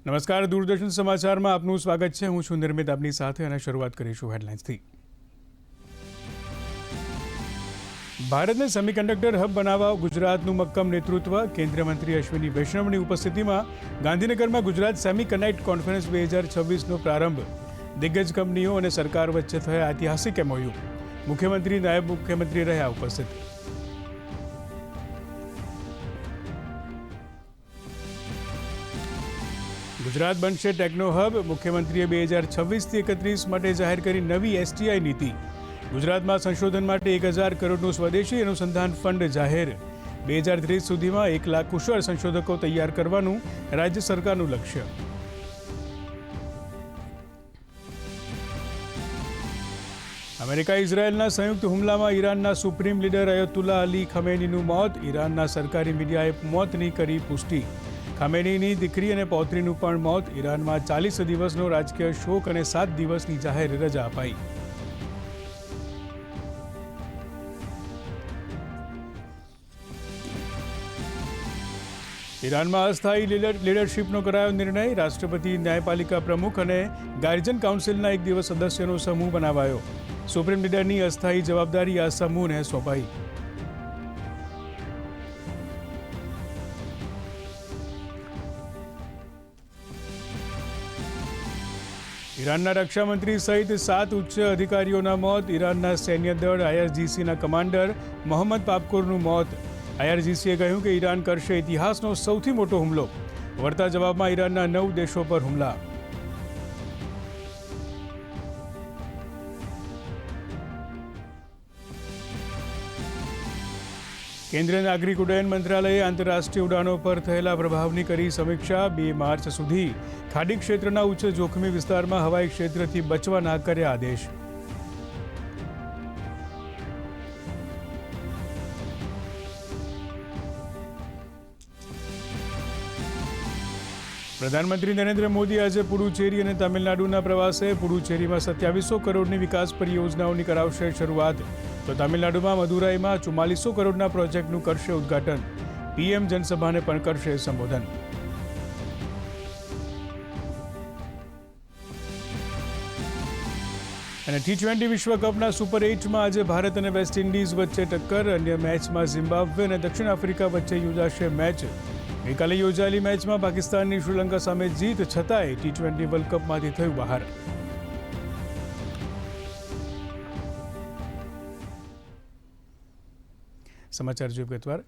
નમસ્કાર, દૂરદર્શન સમાચારમાં આપનું સ્વાગત છે. હું છું નિર્મિત આપની સાથે અને શરૂઆત કરીશું હેડલાઇન્સથી. ભારતને સેમિકન્ડક્ટર હબ બનાવવા ગુજરાતનું મક્કમ નેતૃત્વ. કેન્દ્રીય મંત્રી અશ્વિની વૈષ્ણવની ઉપસ્થિતિમાં ગાંધીનગરમાં ગુજરાત સેમિકન્ડક્ટ કોન્ફરન્સ 2026નો પ્રારંભ. દિગ્ગજ કંપનીઓ અને સરકાર વચ્ચે થયા ઐતિહાસિક MOU. મુખ્યમંત્રી, નાયબ મુખ્યમંત્રી રહ્યા ઉપસ્થિત. ગુજરાત બનશે ટેકનો હબ. મુખ્યમંત્રીએ 2026થી 31 માટે જાહેર કરી નવી STI નીતિ. ગુજરાતમાં સંશોધન માટે 1000 કરોડનું સ્વદેશી અનુસંધાન ફંડ જાહેર. 2030 સુધીમાં 1 લાખ કુશળ સંશોધકો તૈયાર કરવાનું રાજ્ય સરકારનું લક્ષ્ય. અમેરિકા ઇઝરાયેલના સંયુક્ત હુમલામાં ઈરાનના સુપ્રીમ લીડર અયતુલ્લા અલી ખમેનીનું મોત. ઈરાનના સરકારી મીડિયાએ મોતની કરી પુષ્ટિ. ખમેનીની દીકરી અને પૌત્રીનું પણ મોત. ઈરાનમાં 40 દિવસનો રાજકીય શોક અને 7 દિવસની જાહેર રજા અપાઈ. ઈરાનમાં અસ્થાયી લીડરશીપનો કરાયો નિર્ણય. રાષ્ટ્રપતિ, ન્યાયપાલિકા પ્રમુખ અને ગાર્જિયન કાઉન્સિલના 1 દિવસ સદસ્યનો સમૂહ બનાવાયો. સુપ્રીમ લીડરની અસ્થાયી જવાબદારી આ સમૂહને સોંપાઈ. ઈરાનના રક્ષામંત્રી સહિત 7 ઉચ્ચ અધિકારીઓના મોત. ઈરાનના સૈન્ય દળ IRGCના કમાન્ડર મોહમ્મદ પાપકોરનું મોત. IRGCએ કહ્યું કે ઈરાન કરશે ઇતિહાસનો સૌથી મોટો હુમલો. વળતા જવાબમાં ઈરાનના 9 દેશો પર હુમલા. કેન્દ્રીય નાગરિક ઉડ્ડયન મંત્રાલયે આંતરરાષ્ટ્રીય ઉડાનો પર થયેલા પ્રભાવની કરી સમીક્ષા. 2 માર્ચ સુધી ખાડી ક્ષેત્રના ઉચ્ચ જોખમી વિસ્તારમાં હવાઈ ક્ષેત્રથી બચવાના કર્યા આદેશ. પ્રધાનમંત્રી નરેન્દ્ર મોદી આજે પુડુચેરી અને તમિલનાડુના પ્રવાસે. પુડુચેરીમાં 2700 કરોડની વિકાસ પરિયોજનાઓની કરાવશે શરૂઆત. તો તમિલનાડુમાં મદુરાઈમાં 4400 કરોડના પ્રોજેક્ટનું કરશે ઉદ્ઘાટન. PM જનસભાને પણ કરશે સંબોધન. અને T20 વિશ્વકપના સુપર 8માં આજે ભારત અને વેસ્ટ ઇન્ડિઝ વચ્ચે ટક્કર. અન્ય મેચમાં ઝિમ્બાબ્વે અને દક્ષિણ આફ્રિકા વચ્ચે યોજાશે મેચ. ગઈકાલે યોજાયેલી મેચમાં પાકિસ્તાનની શ્રીલંકા સામે જીત છતાંય T20 વર્લ્ડ કપમાંથી થયું બહાર. સમાચાર જોઈએ વિગતવાર.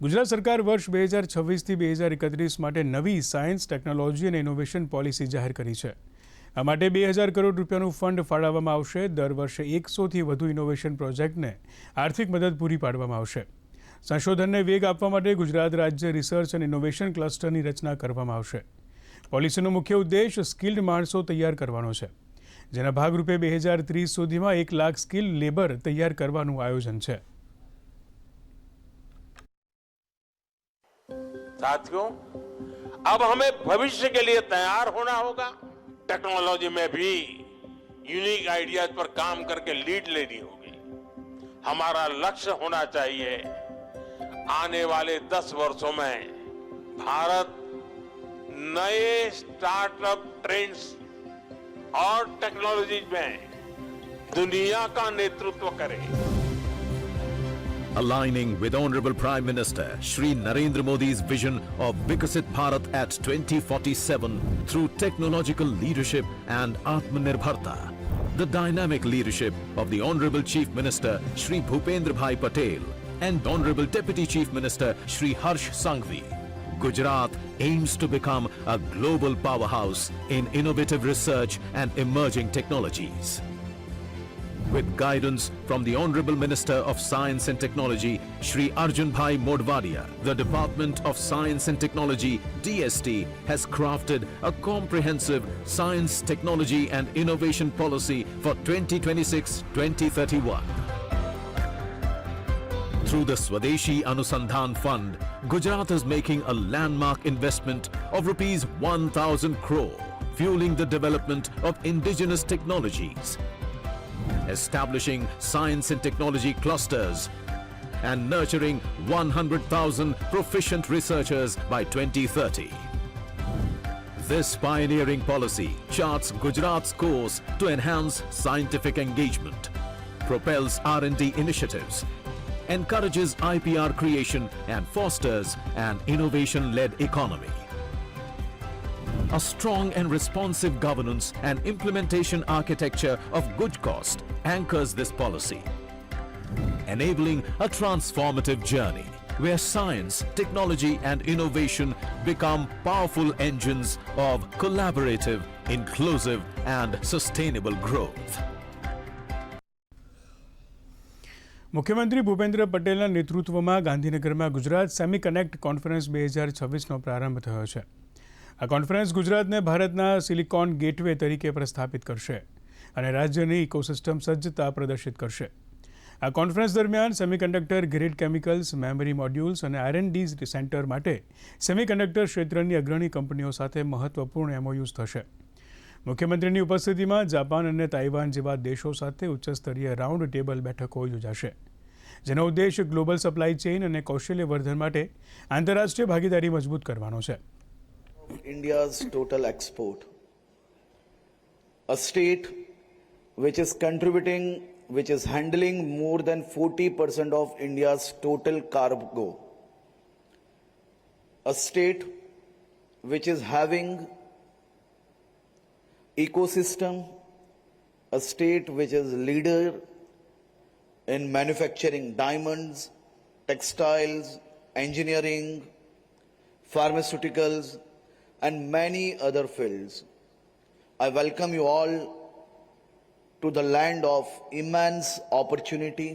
ગુજરાત સરકાર વર્ષ 2026થી 2031 માટે નવી સાયન્સ, ટેકનોલોજી અને ઇનોવેશન પોલિસી જાહેર કરી છે. આ માટે 2000 કરોડ રૂપિયાનું ફંડ ફાળવવામાં આવશે. દર વર્ષે 100થી વધુ ઇનોવેશન પ્રોજેક્ટને આર્થિક મદદ પૂરી પાડવામાં આવશે. સંશોધનને વેગ આપવા માટે ગુજરાત રાજ્ય રિસર્ચ અને ઇનોવેશન ક્લસ્ટરની રચના કરવામાં આવશે. પોલિસીનો મુખ્ય ઉદ્દેશ સ્કિલ્ડ માણસો તૈયાર કરવાનો છે, જેના ભાગરૂપે 2030 સુધીમાં 1 લાખ સ્કિલ લેબર તૈયાર કરવાનું આયોજન છે. साथियों, अब हमें भविष्य के लिए तैयार होना होगा. टेक्नोलॉजी में भी यूनिक आइडियाज पर काम करके लीड लेनी होगी. हमारा लक्ष्य होना चाहिए आने वाले 10 वर्षों में भारत नए स्टार्टअप ट्रेंड्स और टेक्नोलॉजी में दुनिया का नेतृत्व करे. Aligning with Honorable Prime Minister Shri Narendra Modi's vision of Vikasit Bharat at 2047 through technological leadership and Atmanirbharta. The dynamic leadership of the Honorable Chief Minister Shri Bhupendra Bhai Patel and Honorable Deputy Chief Minister Shri Harsh Sanghvi. Gujarat aims to become a global powerhouse in innovative research and emerging technologies. With guidance from the Honorable Minister of Science and Technology, Shri Arjun Bhai Modwadia, the Department of Science and Technology, DST, has crafted a comprehensive science, technology and innovation policy for 2026-2031. Through the Swadeshi Anusandhan Fund, Gujarat is making a landmark investment of rupees 1,000 crore, fueling the development of indigenous technologies, establishing science and technology clusters, and nurturing 100,000 proficient researchers by 2030. This pioneering policy charts Gujarat's course to enhance scientific engagement, propels R&D initiatives, encourages IPR creation and fosters an innovation-led economy. A strong and responsive governance and implementation architecture of good cost anchors this policy, enabling a transformative journey where science, technology and innovation become powerful engines of collaborative, inclusive and sustainable growth. મુખ્યમંત્રી ભૂપેન્દ્ર પટેલના નેતૃત્વમાં ગાંધીનગરમાં Gujarat semi connect conference 2026નો પ્રારંભ થયો છે. આ conference ગુજરાતને ભારતના સિલિકોન ગેટવે તરીકે પ્રસ્થાપિત કરશે અને રાજ્યની ઇકોસિસ્ટમ સજ્જતા પ્રદર્શિત કરશે. આ કોન્ફરન્સ દરમિયાન semiconductor grade chemicals, memory modules અને R&D સેન્ટર માટે સેમિકન્ડક્ટર ક્ષેત્રની અગ્રણી કંપનીઓ સાથે મહત્વપૂર્ણ MOUs થશે. મુખ્યમંત્રીની ઉપસ્થિતિમાં જાપાન અને તાઇવાન જેવા દેશો સાથે ઉચ્ચસ્તરીય રાઉન્ડ ટેબલ બેઠકો યોજાશે, જેનો ઉદ્દેશ ગ્લોબલ સપ્લાય ચેઇન અને કૌશલ્યવર્ધન માટે આંતરરાષ્ટ્રીય ભાગીદારી મજબૂત કરવાનો છે. India's total export, a state which is contributing, which is handling more than 40% of India's total cargo, a state which is having ecosystem, a state which is leader in manufacturing diamonds, textiles, engineering, pharmaceuticals and many other fields. I welcome you all to the land of immense opportunity,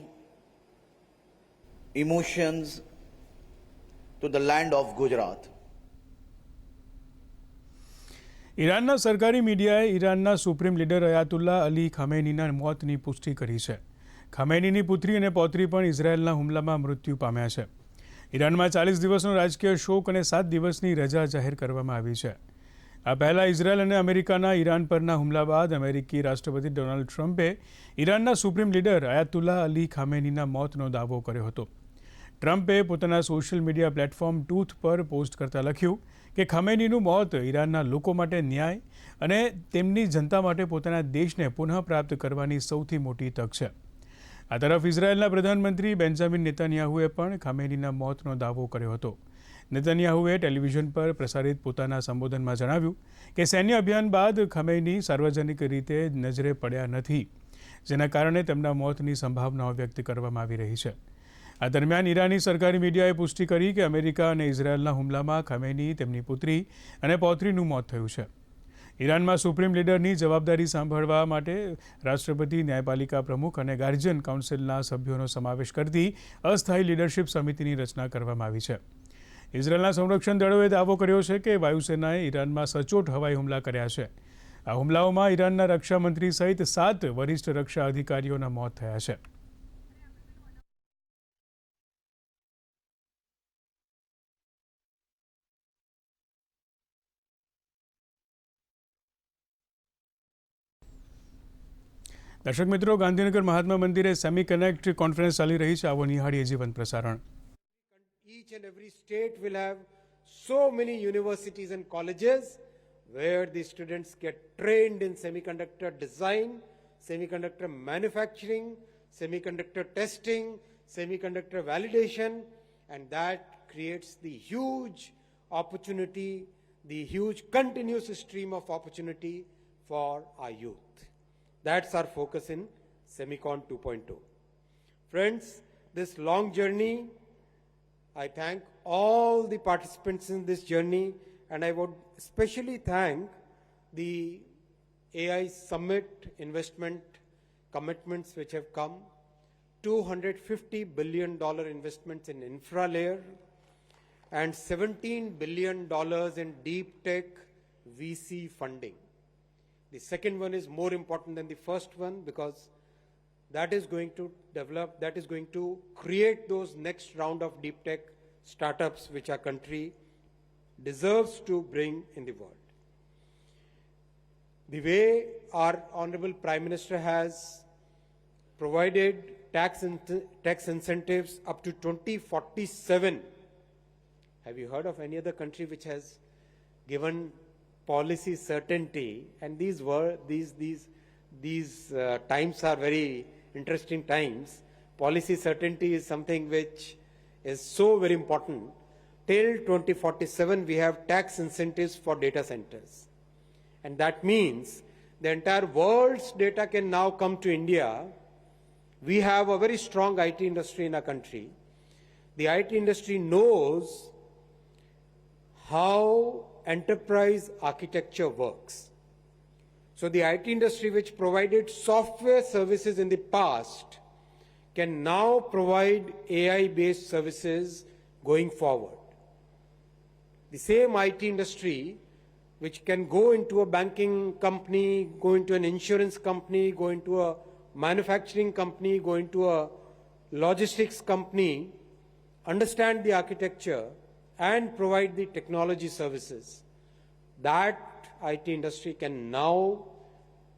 emotions, to the land of Gujarat. ઈરાનના સરકારી મીડિયાએ ઈરાનના supreme leader અયાતુલ્લા Ali ખામેનીના મોતની પુષ્ટિ કરી છે. ખામેનીની પુત્રી અને પૌત્રી પણ ઇઝરાયેલના હુમલામાં મૃત્યુ પામ્યા છે. ઈરાનમાં 40 દિવસનો રાજકીય શોક અને 7 દિવસની રજા જાહેર કરવામાં આવી છે. આ પહેલાં ઇઝરાયેલ અને અમેરિકાના ઈરાન પરના હુમલા બાદ અમેરિકી રાષ્ટ્રપતિ ડોનાલ્ડ ટ્રમ્પે ઈરાનના સુપ્રીમ લીડર અયાતુલ્લા અલી ખામેનીના મોતનો દાવો કર્યો હતો. ટ્રમ્પે પોતાના સોશિયલ મીડિયા પ્લેટફોર્મ ટ્રુથ પર પોસ્ટ કરતા લખ્યું કે ખામેનીનું મોત ઈરાનના લોકો માટે ન્યાય અને તેમની જનતા માટે પોતાના દેશને પુનઃપ્રાપ્ત કરવાની સૌથી મોટી તક છે. આ તરફ ઇઝરાયેલના પ્રધાનમંત્રી બેન્જામિન નેતન્યાહુએ પણ ખામેનીના મોતનો દાવો કર્યો હતો. નેતન્યાહુએ ટેલિવિઝન પર પ્રસારિત પોતાના સંબોધનમાં જણાવ્યું કે સૈન્ય અભિયાન બાદ ખામેની સાર્વજનિક રીતે નજરે પડ્યા નથી, જેના કારણે તેમના મોતની સંભાવનાઓ વ્યક્ત કરવામાં આવી રહી છે. આ દરમિયાન ઈરાની સરકારી મીડિયાએ પુષ્ટિ કરી કે અમેરિકા અને ઇઝરાયેલના હુમલામાં ખામેની, તેમની પુત્રી અને પૌત્રીનું મોત થયું છે. ઈરાનમાં સુપ્રીમ લીડરની જવાબદારી સંભાળવા માટે રાષ્ટ્રપતિ, ન્યાયપાલિકા પ્રમુખ અને ગાર્જિયન કાઉન્સિલના સભ્યોનો સમાવેશ કરતી અસ્થાયી લીડરશિપ સમિતિની રચના કરવામાં આવી છે. ઇઝરાયેલના સંરક્ષણ દળોએ દાવો કર્યો છે કે વાયુસેનાએ ઈરાનમાં સચોટ હવાઈ હુમલા કર્યા છે. આ હુમલાઓમાં ઈરાનના રક્ષામંત્રી સહિત 7 વરિષ્ઠ રક્ષા અધિકારીઓના મોત થયા છે. દર્શક મિત્રો, ગાંધીનગર મહાત્મા મંદિરે સેમી કનેક્ટ કોન્ફરન્સ ચાલી રહી છે. આવો નિહાળીએ જીવંત પ્રસારણ. Each and every state will have so many universities and colleges where the students get trained in semiconductor design, semiconductor manufacturing, semiconductor testing, semiconductor validation, and that creates the huge opportunity, the huge continuous stream of opportunity for our youth. That's our focus in Semicon 2.0. Friends, this long journey, I thank all the participants in this journey, and I would especially thank the AI Summit investment commitments which have come, $250 billion investments in infra layer, and $17 billion in deep tech VC funding. The second one is more important than the first one because that is going to develop, that is going to create those next round of deep tech startups which our country deserves to bring in the world. The way our Honorable Prime Minister has provided tax incentives up to 2047. Have you heard of any other country which has given policy certainty, and these times are very interesting times. Policy certainty is something which is so very important. Till 2047, we have tax incentives for data centers. And that means the entire world's data can now come to India. We have a very strong IT industry in our country. The IT industry knows how enterprise architecture works. So the IT industry, which provided software services in the past, can now provide AI-based services going forward. The same IT industry which can go into a banking company, go into an insurance company, go into a manufacturing company, go into a logistics company, understand the architecture and provide the technology services. That IT industry can now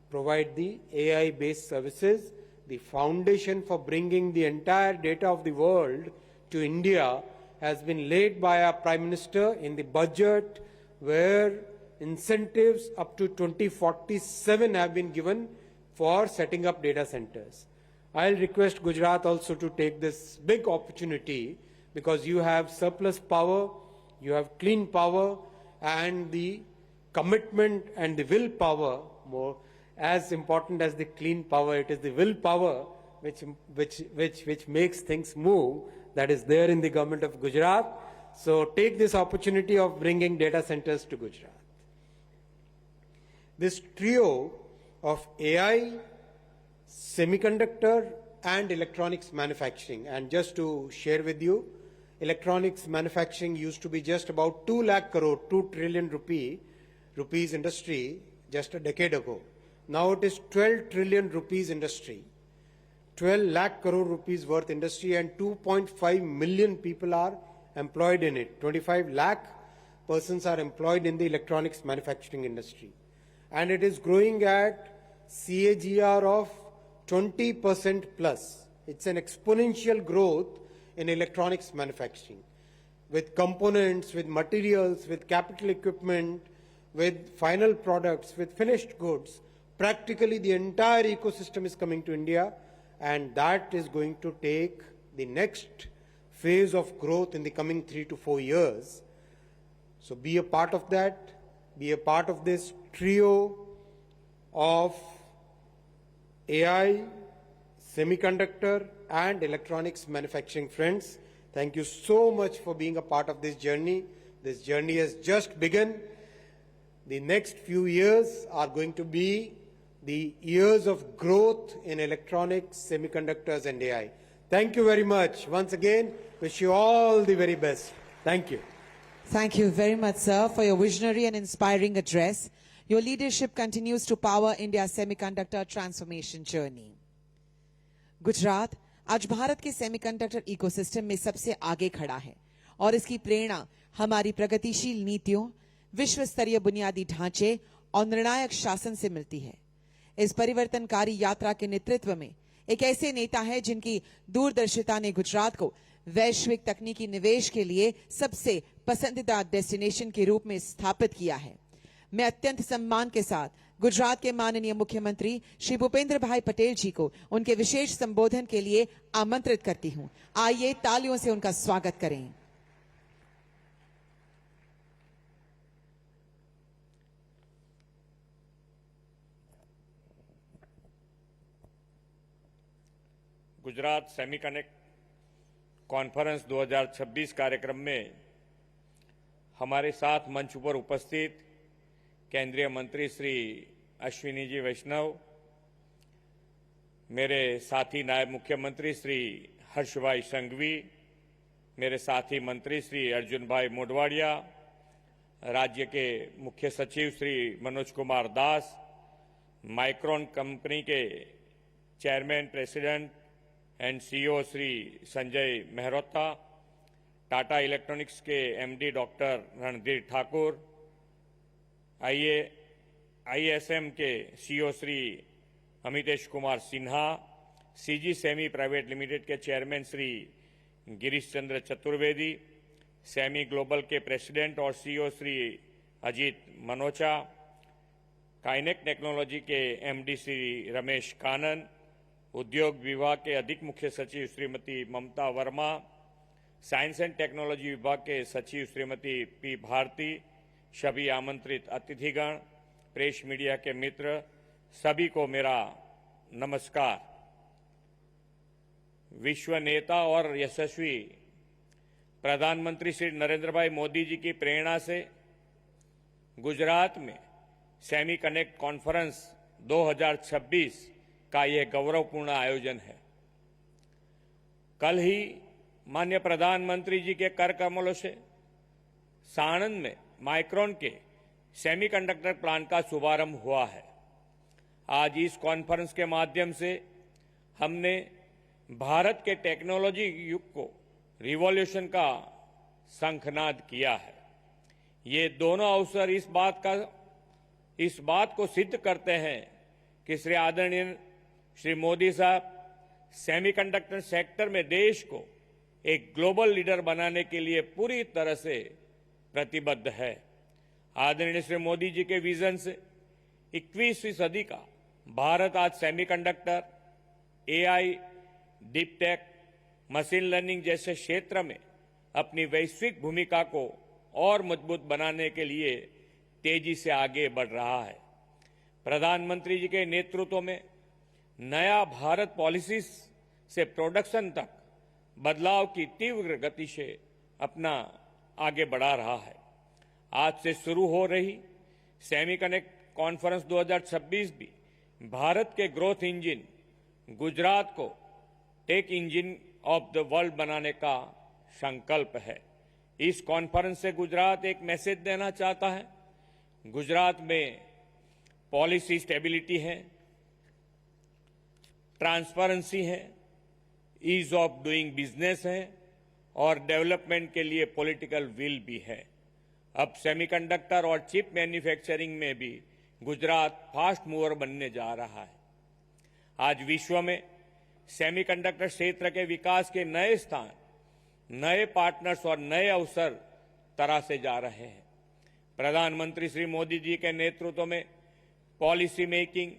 provide the AI-based services. The foundation for bringing the entire data of the world to India has been laid by our Prime Minister in the budget, where incentives up to 2047 have been given for setting up data centers. I'll request Gujarat also to take this big opportunity, because you have surplus power, you have clean power, and the commitment and the willpower, more as important as the clean power, it is the willpower which makes things move, that is there in the government of Gujarat. So take this opportunity of bringing data centers to Gujarat. This trio of AI, semiconductor and electronics manufacturing, and just to share with you, electronics manufacturing used to be just about 2 lakh crore, 2 trillion rupees industry just a decade ago. Now it is 12 trillion rupees industry, 12 lakh crore rupees worth industry, and 2.5 million people are employed in it. 25 lakh persons are employed in the electronics manufacturing industry. And it is growing at CAGR of 20% plus. It's an exponential growth in electronics manufacturing, with components, with materials, with capital equipment, with final products, with finished goods. Practically the entire ecosystem is coming to India, and that is going to take the next phase of growth in the coming 3 to 4 years. So be a part of that, be a part of this trio of AI, semiconductor and electronics manufacturing. Friends, thank you so much for being a part of this journey. This journey has just begun. The next few years are going to be the years of growth in electronics, semiconductors and AI. Thank you very much. Once again, wish you all the very best. Thank you. Thank you very much, sir, for your visionary and inspiring address. Your leadership continues to power India's semiconductor transformation journey. Gujarat आज भारत के semiconductor ecosystem में सबसे आगे खड़ा है और इसकी प्रेरणा हमारी प्रगतिशील नीतियों, विश्व स्तरीय बुनियादी ढांचे और निर्णायक शासन से मिलती है। इस परिवर्तनकारी यात्रा के नेतृत्व में एक ऐसे नेता है जिनकी दूरदर्शिता ने गुजरात को वैश्विक तकनीकी निवेश के लिए सबसे पसंदीदा डेस्टिनेशन के रूप में स्थापित किया है। मैं अत्यंत सम्मान के साथ गुजरात के माननीय मुख्यमंत्री श्री भूपेंद्र भाई पटेल जी को उनके विशेष संबोधन के लिए आमंत्रित करती हूं। आइए तालियों से उनका स्वागत करें। गुजरात सेमीकनेक्ट कॉन्फ्रेंस 2026 कार्यक्रम में हमारे साथ मंच पर उपस्थित केंद्रीय मंत्री श्री अश्विनी जी वैष्णव, मेरे साथी नायब मुख्यमंत्री श्री हर्ष भाई संघवी, मेरे साथी मंत्री श्री अर्जुन भाई मोडवाडिया, राज्य के मुख्य सचिव श्री मनोज कुमार दास, माइक्रोन कंपनी के chairman president and CEO Shri Sanjay Mehrotra, Tata electronics के MD doctor Randhir Thakur, ISM के CEO Shri Amitesh Kumar Sinha, CG semi private limited के chairman Shri Girish Chandra Chaturvedi, semi global के प्रेसिडेंट और सीईओ श्री अजीत मनोचा, काइनेक टेक्नोलॉजी के एमडी श्री रमेश कानन, उद्योग विभाग के अधिक मुख्य सचिव Shrimati Mamata Verma, science and technology विभाग के सचिव श्रीमती पी भारती, सभी आमंत्रित अतिथिगण, प्रेस मीडिया के मित्र, सभी को मेरा नमस्कार। विश्व नेता और यशस्वी प्रधानमंत्री श्री नरेंद्र भाई मोदी जी की प्रेरणा से गुजरात में सेमी कनेक्ट कॉन्फ्रेंस 2026 का यह गौरवपूर्ण आयोजन है। कल ही माननीय प्रधानमंत्री जी के कर कमलों से साणंद में माइक्रोन के सेमीकंडक्टर प्लांट का शुभारंभ हुआ है। आज इस कॉन्फ्रेंस के माध्यम से हमने भारत के टेक्नोलॉजी युग को रिवॉल्यूशन का शंखनाद किया है। ये दोनों अवसर इस बात को सिद्ध करते हैं कि श्री आदरणीय श्री मोदी साहब सेमीकंडक्टर सेक्टर में देश को एक ग्लोबल लीडर बनाने के लिए पूरी तरह से प्रतिबद्ध है। आदरणीय श्री मोदी जी के विजन से 21वीं सदी का भारत आज semiconductor, AI, deep tech, machine learning जैसे क्षेत्र में अपनी वैश्विक भूमिका को और मजबूत बनाने के लिए तेजी से आगे बढ़ रहा है। प्रधानमंत्री जी के नेतृत्व में नया भारत पॉलिसी से प्रोडक्शन तक बदलाव की तीव्र गति से अपना आगे बढ़ा रहा है। आज से शुरू हो रही सेमीकनेक्ट कॉन्फ्रेंस 2026 भी भारत के ग्रोथ इंजन गुजरात को tech engine of the world बनाने का संकल्प है। इस कॉन्फ्रेंस से गुजरात एक मैसेज देना चाहता है। गुजरात में पॉलिसी स्टेबिलिटी है, ट्रांसपेरेंसी है, ईज ऑफ डूइंग बिजनेस है और डेवलपमेंट के लिए पॉलिटिकल विल भी है। अब सेमीकंडक्टर और चिप मैन्युफैक्चरिंग में भी गुजरात फास्ट मूवर बनने जा रहा है। आज विश्व में सेमीकंडक्टर क्षेत्र के विकास के नए स्थान, नए पार्टनर्स और नए अवसर तरासे जा रहे हैं। प्रधानमंत्री श्री मोदी जी के नेतृत्व में पॉलिसी मेकिंग,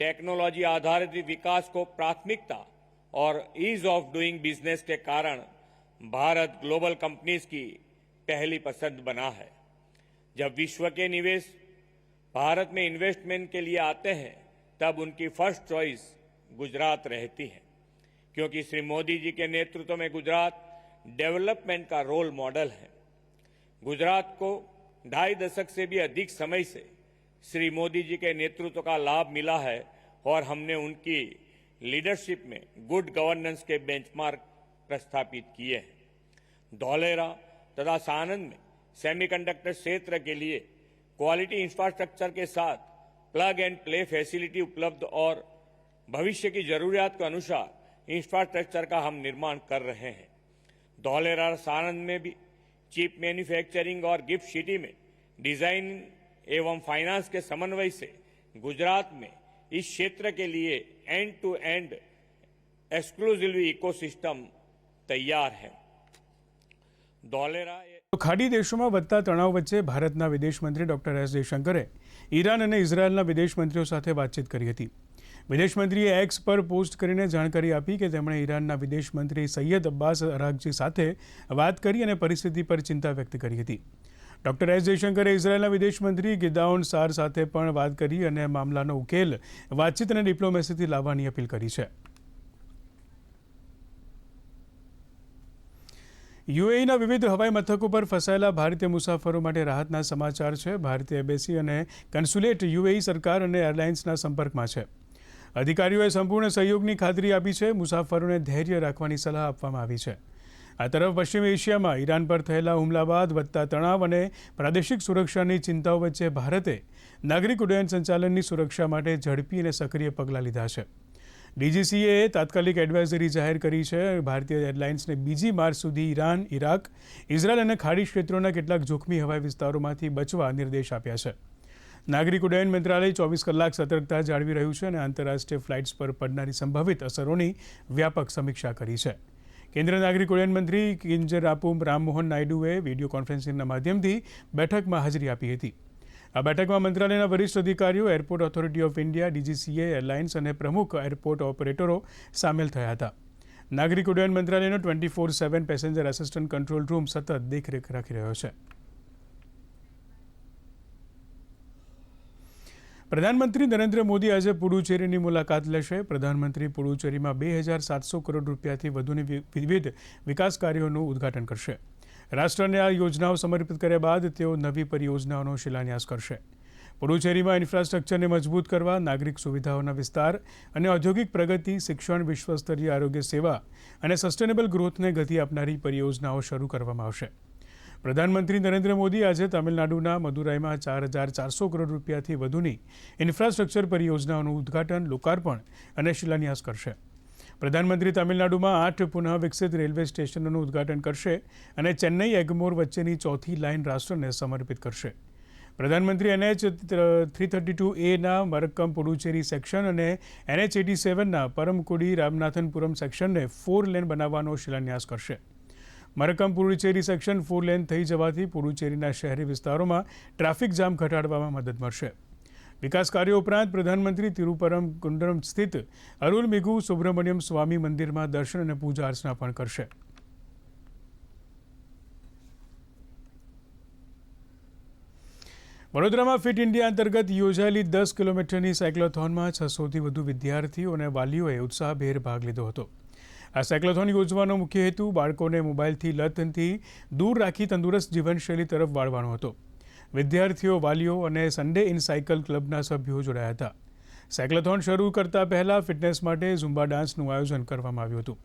टेक्नोलॉजी आधारित विकास को प्राथमिकता और ईज ऑफ डूइंग बिजनेस के कारण भारत ग्लोबल कंपनीज की पहली पसंद बना है। जब विश्व के निवेश भारत में इन्वेस्टमेंट के लिए आते हैं तब उनकी फर्स्ट चॉइस गुजरात रहती है, क्योंकि श्री मोदी जी के नेतृत्व में गुजरात डेवलपमेंट का रोल मॉडल है। गुजरात को 2.5 दशक से भी अधिक समय से श्री मोदी जी के नेतृत्व का लाभ मिला है और हमने उनकी लीडरशिप में गुड गवर्नेंस के बेंचमार्क प्रस्थापित किए हैं। धौलेरा तथा साणंद में सेमीकंडक्टर क्षेत्र के लिए क्वालिटी इंफ्रास्ट्रक्चर के साथ प्लग एंड प्ले फैसिलिटी उपलब्ध और भविष्य की जरूरियात के अनुसार इंफ्रास्ट्रक्चर का हम निर्माण कर रहे हैं। धौलेरा साणंद में भी चिप मैन्युफैक्चरिंग और गिफ्ट सिटी में डिजाइन एवं फाइनेंस के समन्वय से गुजरात में इस क्षेत्र के लिए end to end exclusive ecosystem तैयार है। धौलेरा ખાડી દેશોમાં વધતા તણાવ વચ્ચે ભારતના વિદેશ મંત્રી ડોક્ટર એસ જયશંકરે ઈરાન અને ઇઝરાયલના વિદેશ મંત્રીઓ સાથે વાતચીત કરી હતી। વિદેશ મંત્રીએ એક્સ પર પોસ્ટ કરીને જાણકારી આપી કે તેમણે ઈરાનના વિદેશ મંત્રી સૈયદ અબ્બાસ અરાગચી સાથે વાત કરી અને પરિસ્થિતિ પર ચિંતા વ્યક્ત કરી હતી। ડોક્ટર એસ જયશંકરે ઇઝરાયલના વિદેશ મંત્રી ગિદાઓન સાર સાથે પણ વાત કરી અને મામલાનો ઉકેલ વાતચીત અને ડિપ્લોમેસીથી લાવવાની અપીલ કરી છે। યુએઈના વિવિધ હવાઈ મથકો પર ફસાયેલા ભારતીય મુસાફરો માટે રાહતના સમાચાર છે। ભારતીય એમ્બેસી અને કન્સ્યુલેટ યુએઈ સરકાર અને એરલાઇન્સના સંપર્કમાં છે। અધિકારીઓએ સંપૂર્ણ સહયોગની ખાતરી આપી છે। મુસાફરોને ધૈર્ય રાખવાની સલાહ આપવામાં આવી છે। આ તરફ પશ્ચિમ એશિયામાં ઈરાન પર થયેલા હુમલા બાદ વધતા તણાવ અને પ્રાદેશિક સુરક્ષાની ચિંતાઓ વચ્ચે ભારતે નાગરિક ઉડ્ડયન સંચાલનની સુરક્ષા માટે ઝડપી અને સક્રિય પગલાં લીધા છે। ડીજીસીએ તાત્કાલિક એડવાઇઝરી જાહેર કરી છે। ભારતીય એરલાઇન્સને 2 માર્ચ સુધી ઈરાન, ઇરાક, ઇઝરાયલ અને ખાડી ક્ષેત્રોના કેટલાક જોખમી હવાઈ વિસ્તારોમાંથી બચવા નિર્દેશ આપ્યા છે। નાગરિક ઉડ્ડયન મંત્રાલય 24 કલાક સતર્કતા જાળવી રહ્યું છે અને આંતરરાષ્ટ્રીય ફ્લાઇટ્સ પર પડનારી સંભવિત અસરોની વ્યાપક સમીક્ષા કરી છે। કેન્દ્રીય નાગરિક ઉડ્ડયન મંત્રી કિંજરાપુ રામમોહન નાયડુએ વિડીયો કોન્ફરન્સિંગના માધ્યમથી બેઠકમાં હાજરી આપી હતી। આ બેઠકમાં મંત્રાલયના વરિષ્ઠ અધિકારીઓ, airport authority of India, DGCA, airlines અને પ્રમુખ એરપોર્ટ ઓપરેટરો સામેલ થયા હતા. નાગરિક ઉડ્ડયન મંત્રાલયનો 24/7 પેસેન્જર આસિસ્ટન્ટ કંટ્રોલ રૂમ સતત દેખરેખ રાખી રહ્યો છે. પ્રધાનમંત્રી નરેન્દ્ર મોદી આજે પુડુચેરીની મુલાકાત લેશે. પ્રધાનમંત્રી પુડુચેરીમાં 2,700 કરોડ રૂપિયાથી વધુની વિવિધ વિકાસ કાર્યોનું ઉદ્ઘાટન કરશે. રાષ્ટ્રને આ યોજનાઓ સમર્પિત કર્યા બાદ તેઓ નવી પરિયોજનાઓનો શિલાન્યાસ કરશે. પુડુચેરીમાં ઇન્ફ્રાસ્ટ્રક્ચરને મજબૂત કરવા, નાગરિક સુવિધાઓના વિસ્તાર અને ઔદ્યોગિક પ્રગતિ, શિક્ષણ, વિશ્વસ્તરીય આરોગ્ય સેવા અને સસ્ટેનેબલ ગ્રોથને ગતિ આપનારી પરિયોજનાઓ શરૂ કરવામાં આવશે. પ્રધાનમંત્રી નરેન્દ્ર મોદી આજે તમિલનાડુના મદુરાઈમાં 4,400 કરોડ રૂપિયાથી વધુની ઇન્ફ્રાસ્ટ્રક્ચર પરિયોજનાઓનું ઉદ્ઘાટન, લોકાર્પણ અને શિલાન્યાસ કરશે. પ્રધાનમંત્રી તમિલનાડુમાં 8 પુનઃ વિકસિત રેલવે સ્ટેશનોનું ઉદ્ઘાટન કરશે અને ચેન્નઈ એગ્મોર વચ્ચેની ચોથી લાઇન રાષ્ટ્રને સમર્પિત કરશે. પ્રધાનમંત્રી NH 332A ના મરક્કમ પુડુચેરી સેક્શન અને NH 87ના પરમકુડી રામનાથનપુરમ સેક્શનને 4 લેન બનાવવાનો શિલાન્યાસ કરશે. મરક્કમ પુડુચેરી સેક્શન 4 લેન થઈ જવાથી પુડુચેરીના શહેરી વિસ્તારોમાં ટ્રાફિક જામ ઘટાડવામાં મદદ મળશે. વિકાસ કાર્યો ઉપરાંત પ્રધાનમંત્રી તિરુપરમકુંડ્રમ સ્થિત અરુલમિગુ સુબ્રમણ્યમ સ્વામી મંદિરમાં દર્શન અને પૂજા અર્ચના પણ કરશે. વડોદરામાં ફિટ ઇન્ડિયા અંતર્ગત યોજાયેલી 10 કિલોમીટરની સાયક્લોથોનમાં 600થી વધુ વિદ્યાર્થીઓ અને વાલીઓએ ઉત્સાહભેર ભાગ લીધો હતો. આ સાયક્લોથોન યોજવાનો મુખ્ય હેતુ બાળકોને મોબાઈલથી લતથી દૂર રાખી તંદુરસ્ત જીવનશૈલી તરફ વાળવાનો હતો. વિદ્યાર્થીઓ, વાલીઓ અને સન્ડે ઇન સાયકલ ક્લબના સભ્યો જોડાયા હતા. સાયક્લોથોન શરૂ કરતા પહેલા ફિટનેસ માટે ઝુમ્બા ડાન્સનું આયોજન કરવામાં આવ્યું હતું.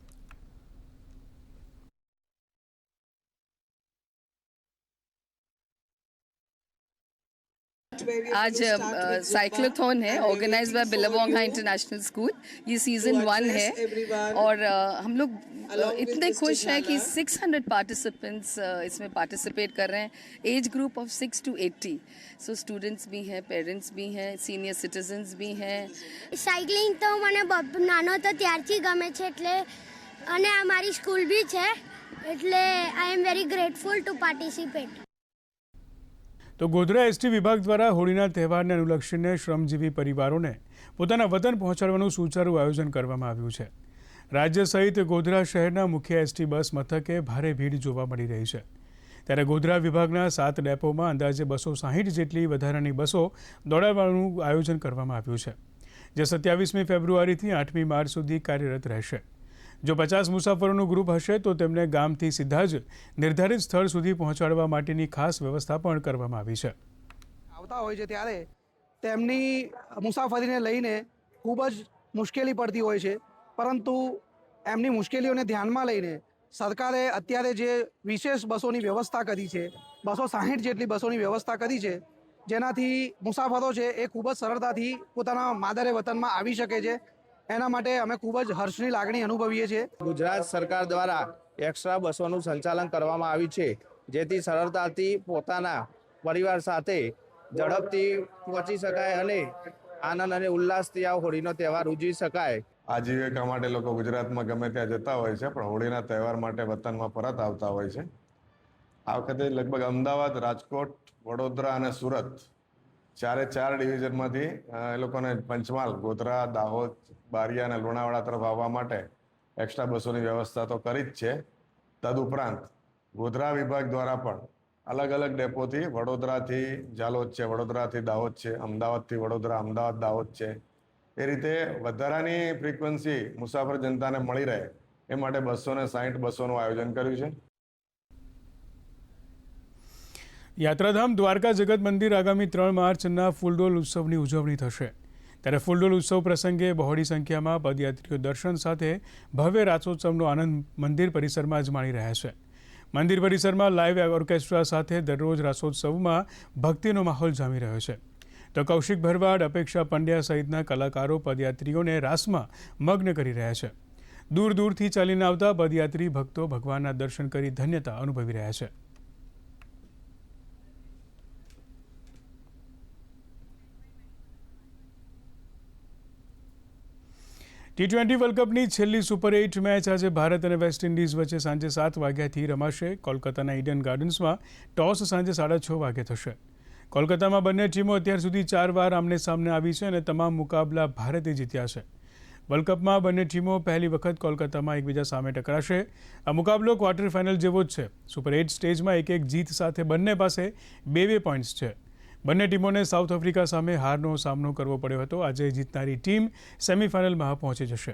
आज साइक्लोथॉन है ऑर्गेनाइज्ड बाय बिलावोंगा इंटरनेशनल स्कूल. ये सीजन 1 है और हम लोग इतने खुश हैं कि 600 पार्टिसिपेंट्स इसमें पार्टिसिपेट कर रहे हैं. Age group of 6 to 80. So students भी हैं, पेरेंट्स भी हैं, सीनियर सिटीजन्स भी हैं. સાયકલિંગ તો મને નાનો તો ત્યારથી ગમે છે એટલે અને અમારી સ્કૂલ બી છે એટલે I am very grateful to participate. તો ગોધરા એસટી વિભાગ દ્વારા હોળીના તહેવારને અનુલક્ષીને શ્રમજીવી પરિવારોને પોતાના વતન પહોંચાડવાનું સુચારું આયોજન કરવામાં આવ્યું છે. રાજ્ય સહિત ગોધરા શહેરના મુખ્ય એસટી બસ મથકે ભારે ભીડ જોવા મળી રહી છે. ત્યારે ગોધરા વિભાગના 7 ડેપોમાં અંદાજે 260 જેટલી વધારાની બસો દોડાવવાનું આયોજન કરવામાં આવ્યું છે, જે 27મી ફેબ્રુઆરીથી 8મી માર્ચ સુધી કાર્યરત રહેશે. જો 50 મુસાફરોનું ગ્રુપ હશે તો તેમને ગામથી સીધા જ નિર્ધારિત સ્થળ સુધી પહોંચાડવા માટેની ખાસ વ્યવસ્થા પણ કરવામાં આવી છે. આવતા હોય છે ત્યારે તેમની મુસાફરીને લઈને ખૂબ જ મુશ્કેલી પડતી હોય છે, પરંતુ એમની મુશ્કેલીઓને ધ્યાનમાં લઈને સરકારે અત્યારે જે વિશેષ બસોની વ્યવસ્થા કરી છે, 260 જેટલી બસોની વ્યવસ્થા કરી છે, જેનાથી મુસાફરો છે એ ખૂબ જ સરળતાથી પોતાના માદરે વતનમાં આવી શકે છે. એના માટે અમે ખૂબ જ હર્ષની લાગણી અનુભવીએ છીએ. ગુજરાત સરકાર દ્વારા એક્સ્ટ્રા બસોનું સંચાલન કરવામાં આવ્યું છે, જેથી સરળતાથી પોતાના પરિવાર સાથે ઝડપથી પહોંચી શકાય અને આનંદ અને ઉલ્લાસથી આ હોળીનો તહેવાર ઉજવી શકાય. આજીવિકા માટે લોકો ગુજરાતમાં ગમે ત્યાં જતા હોય છે, પણ હોળીના તહેવાર માટે વતનમાં પરત આવતા હોય છે. આ વખતે લગભગ અમદાવાદ, રાજકોટ, વડોદરા અને સુરત 4 ડિવિઝનમાંથી એ લોકોને પંચમહાલ, ગોધરા, દાહોદ, બારિયા અને લુણાવાડા તરફ આવવા માટે એક્સ્ટ્રા બસોની વ્યવસ્થા તો કરી જ છે. તદુપરાંત ગોધરા વિભાગ દ્વારા પણ અલગ અલગ ડેપોથી વડોદરાથી ઝાલોદ છે, વડોદરાથી દાહોદ છે, અમદાવાદથી વડોદરા, અમદાવાદ દાહોદ છે, એ રીતે વધારાની ફ્રીક્વન્સી મુસાફર જનતાને મળી રહે એ માટે 260 બસોનું આયોજન કર્યું છે. યાત્રાધામ દ્વારકા જગત મંદિર આગામી 3 માર્ચના ફૂલડોલ ઉત્સવની ઉજવણી થશે. ત્યારે ફૂલડોલ ઉત્સવ પ્રસંગે બહોળી સંખ્યામાં પદયાત્રીઓ દર્શન સાથે ભવ્ય રાસોત્સવનો આનંદ મંદિર પરિસરમાં જ માણી રહ્યા છે. મંદિર પરિસરમાં લાઇવ ઓર્કેસ્ટ્રા સાથે દરરોજ રાસોત્સવમાં ભક્તિનો માહોલ જામી રહ્યો છે. તો કૌશિક ભરવાડ, અપેક્ષા પંડ્યા સહિતના કલાકારો પદયાત્રીઓને રાસમાં મગ્ન કરી રહ્યા છે. દૂર દૂરથી ચાલીને આવતા પદયાત્રી ભક્તો ભગવાનના દર્શન કરી ધન્યતા અનુભવી રહ્યા છે. T20 વર્લ્ડ કપની છેલ્લી સુપર 8 મેચ આજે ભારત અને વેસ્ટ ઇન્ડિઝ વચ્ચે સાંજે 7 વાગ્યાથી રમાશે. કોલકાતાના ઈડન ગાર્ડન્સમાં ટોસ સાંજે 6:30 વાગે થશે. કોલકાતામાં બંને ટીમો અત્યાર સુધી 4 વાર આમને સામને આવી છે અને તમામ મુકાબલા ભારતે જીત્યા છે. વર્લ્ડ કપમાં બંને ટીમો પહેલી વખત કોલકાતામાં એકબીજા સામે ટકરાશે. આ મુકાબલો ક્વાર્ટર ફાઇનલ જેવો જ છે. સુપર 8 સ્ટેજમાં એક જીત સાથે બંને પાસે 2 પોઈન્ટ્સ છે. બંને ટીમોને સાઉથ આફ્રિકા સામે હારનો સામનો કરવો પડ્યો હતો. આજે જીતનારી ટીમ સેમીફાઇનલમાં પહોંચી જશે,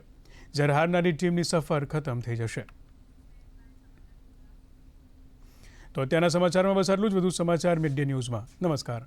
જ્યારે હારનારી ટીમની સફર ખતમ થઈ જશે. તો અત્યારના સમાચારમાં બસ આટલું જ. વધુ સમાચાર મિડ ડે ન્યૂઝમાં. નમસ્કાર.